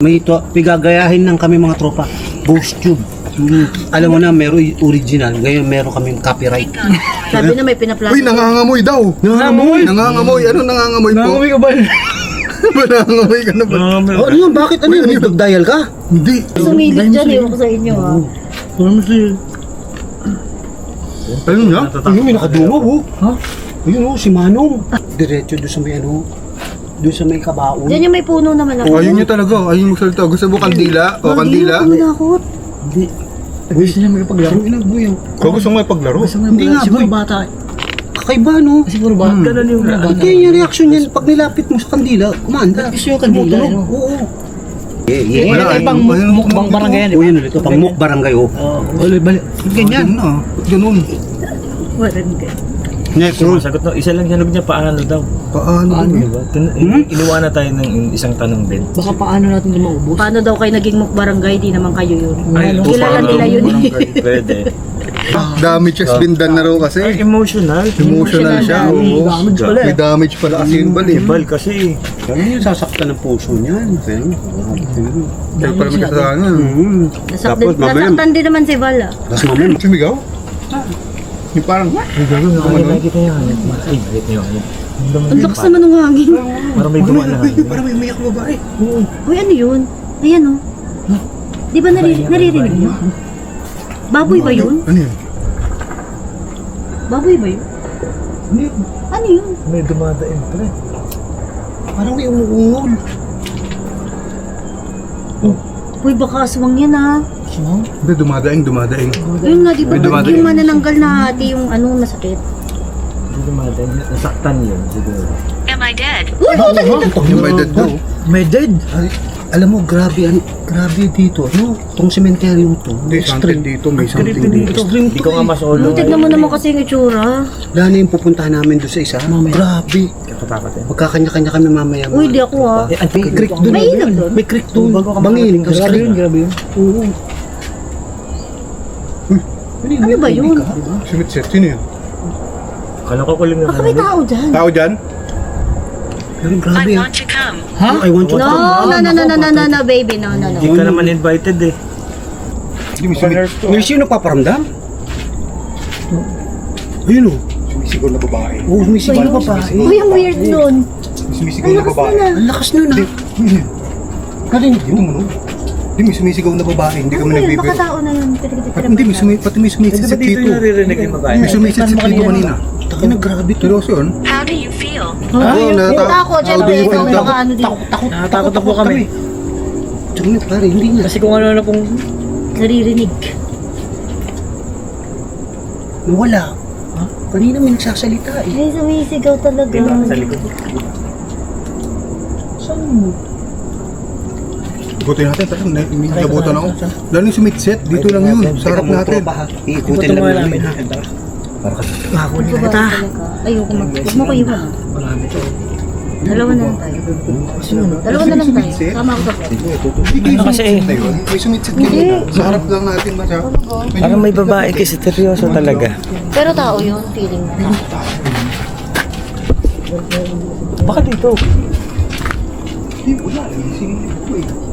may pigagayahin ng kami mga tropa. Ghost Tube. Alam mo na, meron original. Ngayon meron kaming copyright. Sabi na may pinaplastic. Uy, nangangamoy daw. Nangangamoy? Nangangamoy. Ano nangangamoy po? Nangangamoy ka ba? Nangangamoy ka na ba? Oh, ano yun? Bakit? Ano yun? May dial ka? Hindi. Sumilip dyan, ewan ko sa inyo ha. Ano nga? Ayun, may nakadungaw oh. Ha? Ayun oh, si Manong. Diretso doon sa may ano, doon sa may kabaon. Diyan yung may puno naman ako. Ayun niya talaga. Ayun magsalita. Gusto mo kandila? O kandila? Hindi ako. Hindi. Gusto niya magpaglaro. Ang inang buyaw. Kung gusto mo ipaglaro? Hindi nga, boy. bata. Kakaiba no? Siguro ba? Ganun yung bata. Ito yung reaction niyan pag nilapit mo sa kandila, kumanda. Gusto yung kandila, Tumutunog. no? Oo. Yeah. Wala, Ay, pang mukbang barangay yan, di Oo, ba? yun ulit. Pang muk barangay oh. Balik. Ganyan na. Ganun. Necro. Sagot no, isa lang hinog niya paano daw. Paano? Diba? Iniwan na tayo ng isang tanong din. Baka paano natin din maubos? Paano daw kayo naging mukbarangay? Di naman kayo yun. Ay, Kilala paano nila yun eh. barangay? Pwede. Damage has been done na raw Ay, kasi. emotional. Emotional siya. Oo. Damage pala eh. May damage pala kasi yung bal eh. Bal kasi. Ano yung sasaktan ng puso niyan? Kaya pala may kasalanan. Nasaktan din naman si Val ah. Tapos mamaya, Sumigaw? Yung parang, Nakikita niya. Ay, nakikita niyo. Ang lakas naman ng hangin. Parang may dumaan na. parang may umiyak na babae. Uy, ano yun? Ayan oh. Di ba naririnig mo? Baboy ba yun? ano yun? Baboy ba yun? Ano yun? May dumadain pre. Parang may umuungol. Uy, baka aswang yan ah. Hindi, dumadaing. Yun nga, di ba? May dumadaan. Yung manananggal na hati yung ano, masakit. May dumadain. Nasaktan yun siguro. Yung may dead daw. May dead. Ay, alam mo, grabe dito. Ano? Itong sementeryo to. Hindi, something dito. May something dito. Extreme Hindi to ko nga eh. masolo. Tignan mo naman kasi yung itsura. Lalo yung pupuntahan namin doon sa isa. Grabe. Kakatakot eh. Magkakanya-kanya kami mamaya. Uy, di ako ah. May creek doon. May ilog doon? May creek doon. Bangin. Tapos Grabe yun, creek. grabe yun. Oo. Ano ba yun? Sumitset, sino yun? Akala ko kuling na. Baka may tao dyan. Tao dyan? Pero grabe ah. Ha? I want you to come. No, baby. No. Hindi ka naman invited eh. Hindi, may May sino nagpaparamdam? Ayun oh. sumisigaw na babae. Oo, sumisigaw na babae. Uy, ang weird nun. May sumisigaw Ang na lakas babae. na. Ang lakas nun ah. Hindi, Narinig Dito mo no? Hindi, may sumisigaw na babae. Hindi kami Baka nagbibiro. tao na yun. Hindi, pati may sumisisip dito. naririnig yung babae? May sumisisip dito kanina. Takin na grabe to. Seryoso yun? How do you feel? Oo, Yung takot, How do you syempre. feel Ikaw, daw? baka ano din. Natatakot na po kami. Tsaka na pare, hindi niya. Kasi kung ano na pong... Naririnig. Nawala. Ha? Kanina may nagsasalita eh. May sumisigaw talaga. Sa likod. Saan mo? Ikutin natin, talagang nabutan ako. Lalo yung sumitset, dito lang yun. Sa harap natin. Iikutin lang namin ha. Kakunin Ito na ba kita. talaga? Ayoko mag... Huwag mo kayo ba? Marami to. Dalawa na lang tayo. Dalawa na lang tayo. Tama ako sa Hindi Ano kasi eh? May sumitset kanina. Sa harap lang natin ba siya? Parang may babae kasi seryoso talaga. Pero tao yun, feeling mo. Baka dito. Hindi, wala. Sinilip ko eh.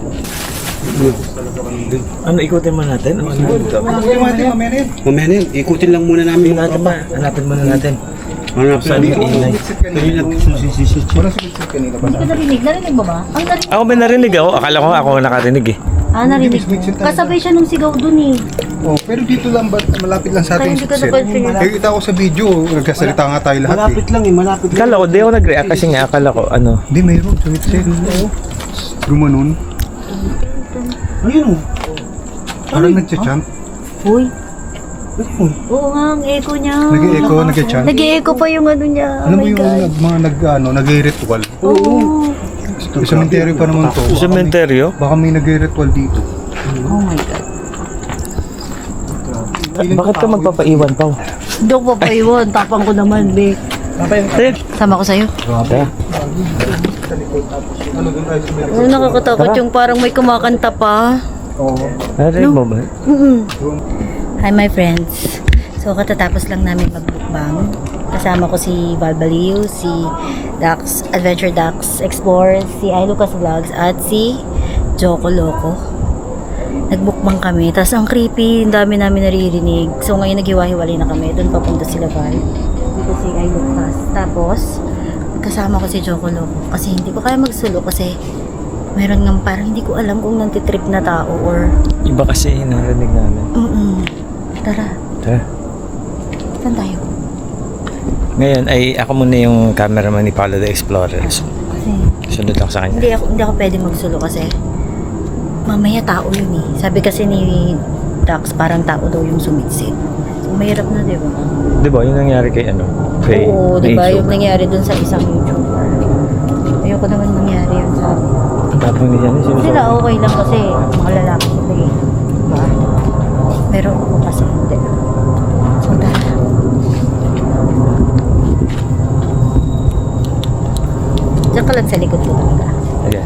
Ano, ikutin mo natin? O ano? Ikutin natin, mamaya na yun. Mamaya na yun, ikutin lang muna namin. Natin ba? Hanapin muna natin. Hanapin Saan yung ingay? Sumitset kanina. Walang sumitset kanina ba? Hindi ka narinig. Narinig mo ba? Ang narinig. Ako may narinig ako. Akala ko ako nakarinig eh. Narinig mo. Kasabay siya nung sigaw dun eh. Oh, pero dito lang ba, malapit lang sa Kaya ating hindi ko sumitset. napansin. Eh, kita ko sa video, nagkasalita nga tayo lahat eh. Malapit lang eh, malapit lang. Akala ko, di ako nag-react kasi nga akala ko ano. Hindi, mayroon. Sumitset. Gumanon. Ayun oh. Parang nagcha-chant. Uy. Oo nga, ang echo niya. Nag-e-echo, nag-chant. Nag-e-echo pa yung ano niya. Alam Oh mo my yung God. mga nag-ritual? Oo. Sa cemetery pa naman to. Sa sementeryo? Baka may nag-ritual dito. Oh my God. Bakit ka magpapaiwan pa? Hindi ako papaiwan. Tapang ko naman, be. Sama ko sa'yo. Kaya, Ano doon tayo sa Ano nakakatakot yung parang may kumakanta pa. narinig mo ba? Hi my friends. So katatapos lang namin mag-mukbang. Kasama ko si Balbaliw, si Dax, Adventure Dax Explore, si I Lucas Vlogs at si Joko Loco. Nagbukbang kami. Tapos ang creepy, ang dami namin naririnig. So ngayon naghiwa-hiwalay na kami. Doon papunta sila Val. Dito si Ay Lucas. Tapos, kasama ko si Joko Loco. Kasi hindi ko kaya magsulo kasi meron nga parang hindi ko alam kung nantitrip na tao or... Iba kasi narinig namin. Tara, Tara. saan tayo? Ngayon ay ako muna yung cameraman ni Paolo the Explorer. So, Kasi sunod ako sa kanya. hindi ako pwede magsulo kasi mamaya tao yun eh. Sabi kasi ni Dax, parang tao daw yung sumitsit. So, mahirap na, di ba? Di ba, yung nangyari kay ano? Kay Oo, di ba? Aisho. Yung nangyari dun sa isang YouTuber. Ayoko naman nangyari yun sa akin. Ang tapang niya na Sila okay lang kasi mga lalaki sila eh. Diba? Pero ako kasi hindi. So, tara. Diyan ka lang sa likod ko talaga. Okay.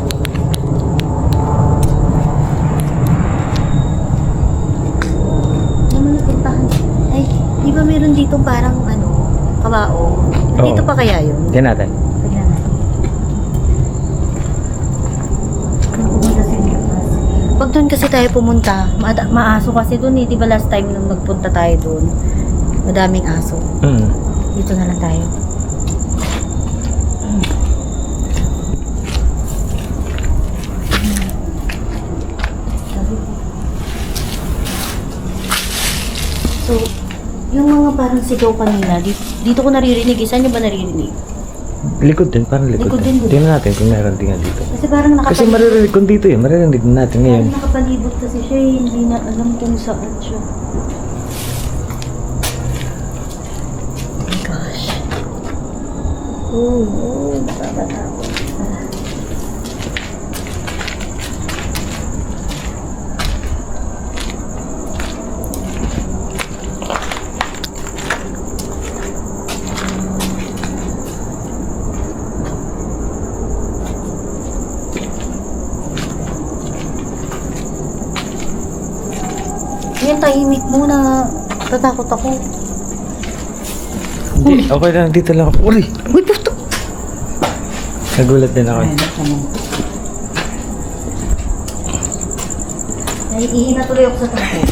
Naman napuntahan. Ay, di ba meron dito parang ano, kabao? Dito Oo. pa kaya yun? Tignan natin. Tignan natin. Ano pumunta sa Lucas? Pag doon kasi tayo pumunta, maaso kasi doon eh. Di ba last time nung nagpunta tayo doon, madaming aso. Dito na lang tayo. So, yung mga parang sigaw kanina, dito ko naririnig. Saan nyo ba naririnig? Likod din, parang likod, Likod din, din. di ba? Tingnan natin kung meron din nga dito. Kasi parang Kasi nakapalibot. maririnig kung dito eh. Maririnig din natin ngayon. Parang nakapalibot kasi siya eh. Hindi na alam kung saan siya. Oh my gosh. Oh, nakakatakot. Yan, tahimik muna. Tatakot ako. Hindi, okay lang. Dito lang ako. Uli! Uy, puto! Nagulat din ako. Naiihina tuloy ako sa takot.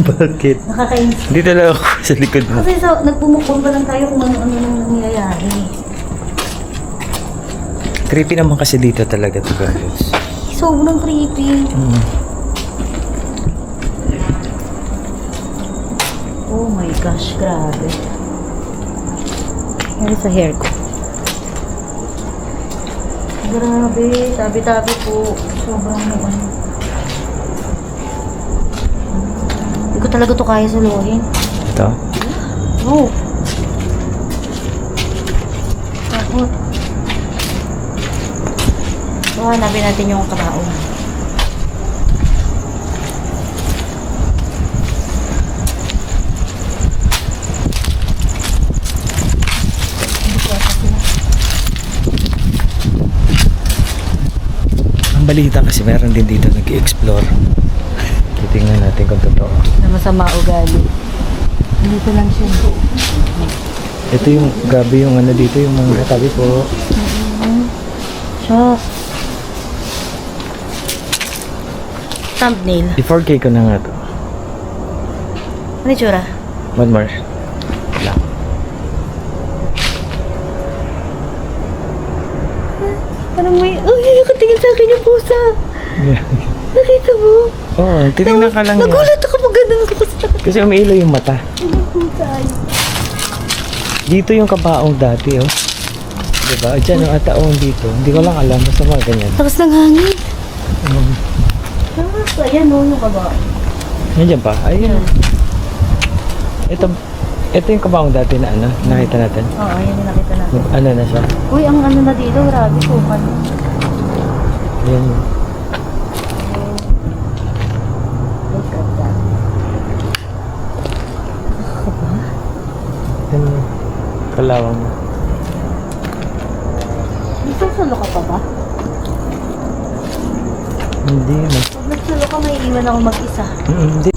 Bakit? Nakakainis. Dito lang ako sa likod mo. Kasi nagpumukbang pa lang tayo kung ano-ano nang nangyayari. Creepy naman kasi dito talaga to guys. Sobrang creepy. Oh my gosh, grabe. Yan sa hair ko. Grabe, tabi-tabi po. Sobrang ano. Hindi ko talaga to kaya suluhin. Ito? No. Takot. So, hanapin natin yung kabao. Ang balita kasi meron din dito nag-i-explore. Titingnan natin kung totoo. Na masama ugali. Dito lang siya. Ito yung gabi yung ano dito, yung mga tabi po. Sus. Thumbnail. I-4K ko na nga to. Ano yung tsura? One more. Wala. Parang may... Uy, nakatingin sa akin yung pusa. Nakita mo? Oo, titingnan ka lang niya. Nagulat ako pag ganun ko kasi Kasi umiilaw yung mata. yung pusa. Dito yung kabaong dati, oh. Diba? Diyan ang ataong dito. Hindi ko lang alam. Basta mga ganyan. Lakas ng hangin. Ayan o, yung kaba. Nandiyan pa? Ayun. Ito yung kabaong dati na ano, nakita natin. Oo, yan yung nakita natin. Ano na siya? Uy, ang ano na dito, grabe po. Ayan. Look at that. Nakakaba? Ayan. Kalawang. Nagsusulo ka pa ba? Hindi na. Pag nagsulo ka, may iwan ako mag-isa. Hindi.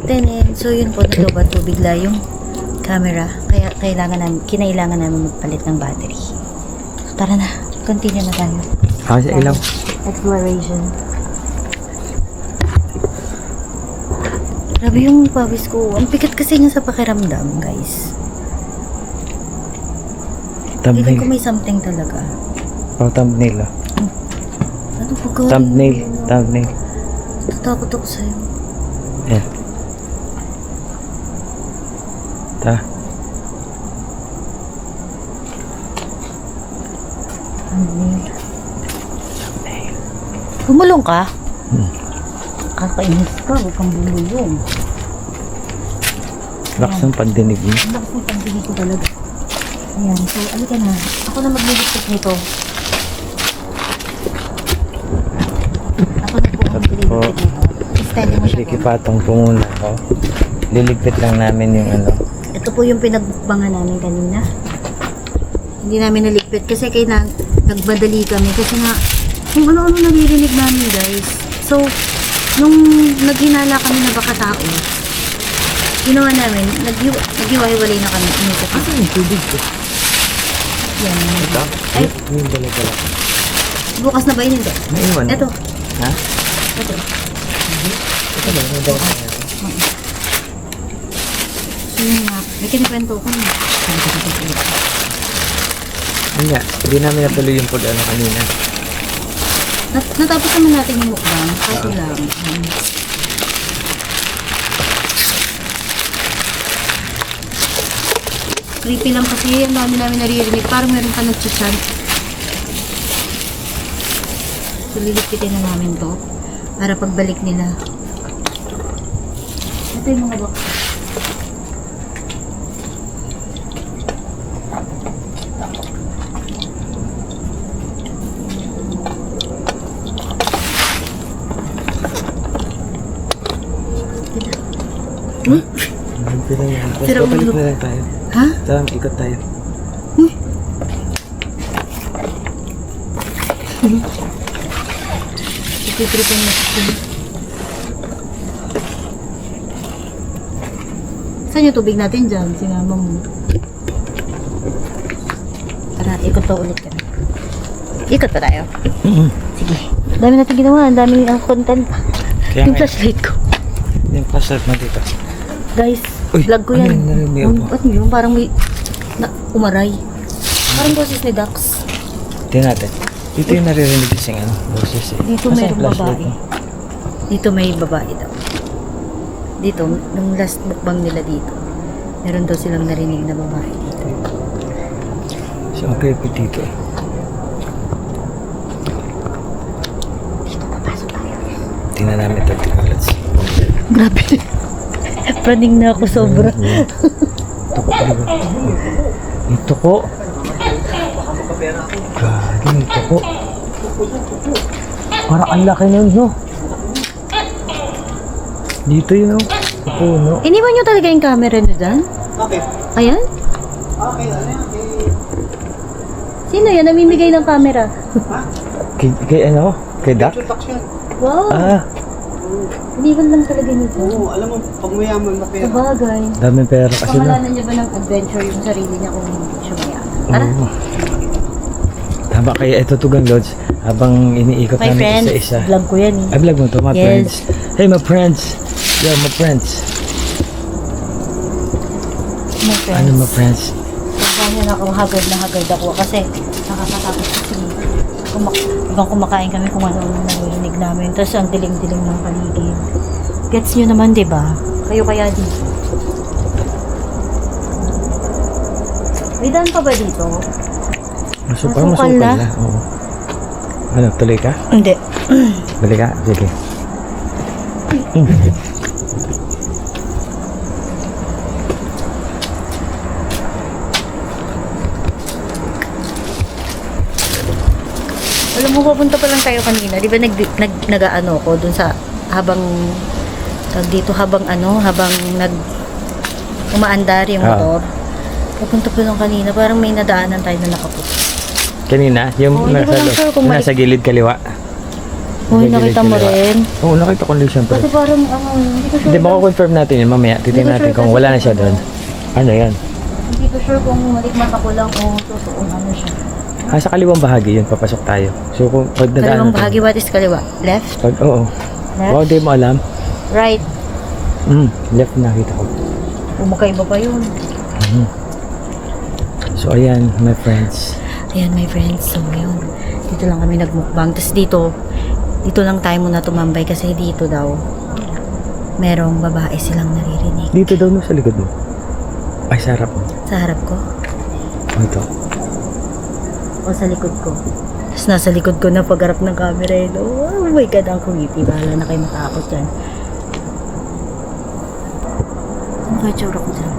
Then, so yun po, nalobat po bigla yung camera. Kaya kinailangan namin magpalit ng battery. So, tara na. Continue na tayo. Sa ilaw. Exploration. Grabe yung pawis ko. Ang pikit kasi niya sa pakiramdam, guys. Feeling ko Thumbnail. may something talaga. Oh, thumbnail ah. Ano ba gawin? Thumbnail. Thumbnail. Tatakot ako sa'yo. Yan. Ta. Bumulong ka? Hmm. Kakainis ka, huwag kang bumulong. Lakas ng pandinig mo. Ang lakas ng pagdili ko talaga. Ayan, so alika na. Ako na magliligpit nito. Ako na po ang magliligpit nito. Steady mo siya Sige, po. patong po muna ako. Liligpit lang namin yung ano. Ito po yung pinagbukbangan namin kanina. Hindi namin naligpit kasi nagmadali kami kasi nga kung ano-ano naririnig namin, guys. So, nung naghinala kami na baka tao, ginawa namin, naghiwa-hiwalay na kami. Kasi yung tubig ko. Yan. Ay, Yung dala-dala. bukas na ba yun? Hindi. Naiwan. Ito. Ha? Ito. Ito ba? Yung dala So yun nga, may kinikwento ko na. Hindi, hindi namin natuloy yung pag-ano kanina. Natapos naman natin yung mukbang, kaso lang. Creepy lang kasi, ang dami namin naririnig. Parang meron ka nag-chant. So, lilipitin na namin to para pagbalik nila. Ito yung mga box. Sira Tapos ulo. babalik na lang tayo. Ha? Tara, ikot tayo. Ipitripan na siya. Saan yung tubig natin dyan? Sinama mo. Tara, ikot pa ulit kami. Ikot pa tayo. Sige. Dami natin ginawa. Ang daming content. Kaya Yung nga, flashlight ko. yung flashlight mo dito. Guys, Uy, vlog ko ano yan. yun? Narinig mo? Ano yun? Parang may umaray. Parang boses ni Dax. Tingnan natin. Dito yung naririnig kasing ano, boses eh. Dito Nasaan mayroong yung flashlight babae. mo? Dito may babae daw. Dito, nung last mukbang nila dito, meron daw silang narinig na babae dito. So, ang creepy dito eh. Dito, papasok tayo. Tingnan namin ito, let's see. Grabe. Praning na ako sobra. Tuko talaga. Yung tuko. Gagi, yung tuko. Parang ang laki nun, no? Dito yun, no? Sa puno. Iniwan nyo talaga yung camera nyo dyan? Okay. Ayan? Okay, ano yan? Sino yan? Namimigay ng camera. Kay ano? Kay Doc? Tax yan. Wow! Ah, Iniwan lang talaga nito. Oo, alam mo, pag mayaman na pera. Sabagay. daming pera kasi no. Pangalanan niya ba ng adventure yung sarili niya kung hindi siya mayaman? Tara. Oo. Tama kaya ito tugang Lods. Habang iniikot My namin friends, isa-isa. vlog ko yan eh. Ay, vlog mo to, my Yes. friends. Hey, my friends. Yo, my friends. My friends. Ano, my friends? Kaya niya na haggard ako kasi nakakatakot kasi ibang kumakain kami kung ano-ano narinig namin. Tapos ang dilim-dilim ng paligid. Gets nyo naman, di ba? Kayo kaya dito. May daan pa ba dito? Masukal Masukal na. na? Oo. Ano, tuloy ka? Hindi. Balik ka? Sige. Alam mo, papunta pa lang tayo kanina. Di ba nag-ano ko dun sa habang habang umaandar yung motor. Papunta pa lang kanina. Parang may nadaanan tayo na nakaputi. Kanina, yung Oo, hindi ko lang sure kung nasa gilid kaliwa. Uy, Nasa nakita gilid mo kaliwa. rin. Oo, nakita ko rin siyempre. Kasi parang, hindi ko sure. Hindi, mako-confirm natin yun mamaya. Titignan Hindi ko natin sure kung kasi wala na siya doon. Ano yan? Hindi ko sure kung malikmat ako lang o totoo ano siya. Sa kaliwang bahagi yun, papasok tayo. So, kung pag nadaan Kaliwang bahagi, what is kaliwa? Left? Oo. Left? Wow, di mo alam. Right? Left nakita ko. Magkaiba pa yun. So ayan, my friends. Ayan my friends, so yun. Dito lang kami nagmukbang. Tapos dito lang tayo muna tumambay kasi dito daw merong babae silang naririnig. Dito daw no, sa likod mo. Ay, sa harap mo. Sa harap ko Ito. o sa likod ko. Tapos nasa likod ko na pagharap ng camera yun. Oh my God, ang creepy. Bahala na kayo matakot dyan. Ano kaya tsura ko dyan?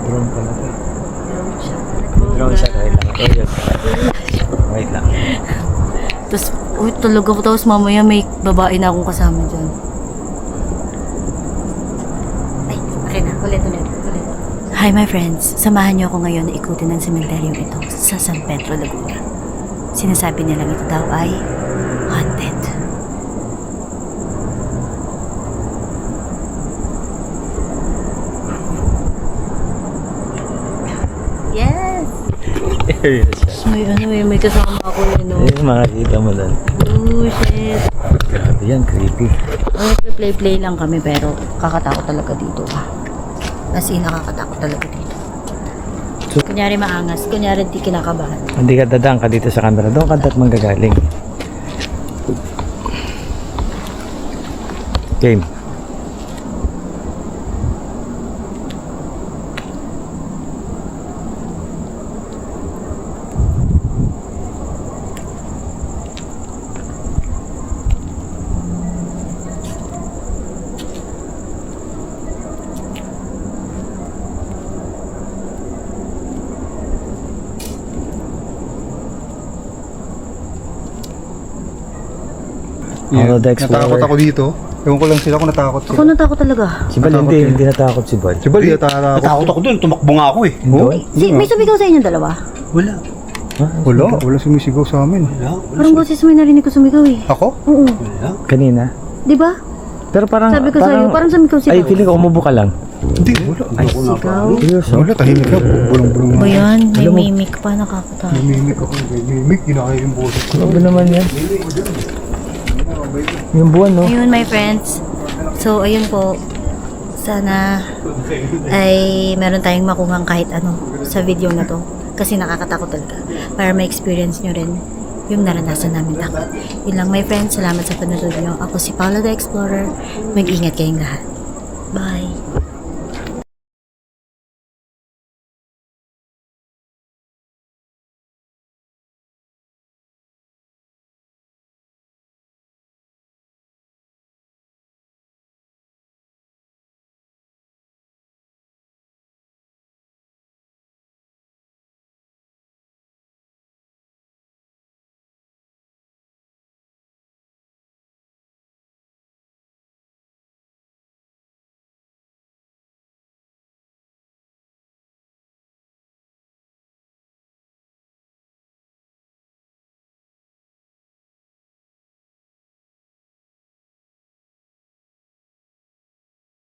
Drone pala to. Drone siya. Drone siya. Wait lang. Tapos, uy, tulog ako. Tapos mamaya may babae na akong kasama dyan. Ay, akin na. Ulit. Hi my friends. Samahan niyo ako ngayon na ikutin ang sementeryong ito sa San Pedro, Laguna. Sinasabi nilang ito daw ay haunted. Yes! May kasama ako yun, no? Ayun, makakita mo doon. Oh, shit. Grabe yan, creepy. Play lang kami pero kakatakot talaga dito. As in, nakakatakot talaga dito. So- Kunyari maangas, kunyari di kinakabahan. Hindi ka dadaan ka dito sa camera. Doon ka dapat manggagaling. Game. Hollow the Explorer. Natakot ako dito. Ewan ko lang sila kung natakot Ako sila. natakot talaga. Si Bal, Natakot hindi, ka. hindi natakot si Bal. Si Bal, natakot. Natakot ako doon, tumakbo nga ako eh. Doon? May sumigaw sa inyong dalawa. Wala. Wala sumisigaw sa amin. Wala. Parang boses mo yung narinig ko sumigaw eh. Ako? Oo. Wala. Kanina. Di ba? Pero parang... Sabi ko sa'yo, parang sumigaw sigaw. Ay, feeling ko umubo ka lang. Hindi, wala. Sigaw. Seryoso? Wala, tahimik ka. Bulong-bulong Ba yan? May Alam mo- mimic pa, nakakatakot. Mimimik ako. Mimimik, ginakaya yung boses ko. Ano naman yan? Yung buwan, no? Ayun, my friends. So, ayun po. Sana ay meron tayong makuhang kahit ano sa video na to. Kasi nakakatakot talaga. Para ma-experience nyo rin yung naranasan namin takot. Yun lang, my friends. Salamat sa panonood nyo. Ako si Paula the Explorer. Mag-ingat kayong lahat. Bye!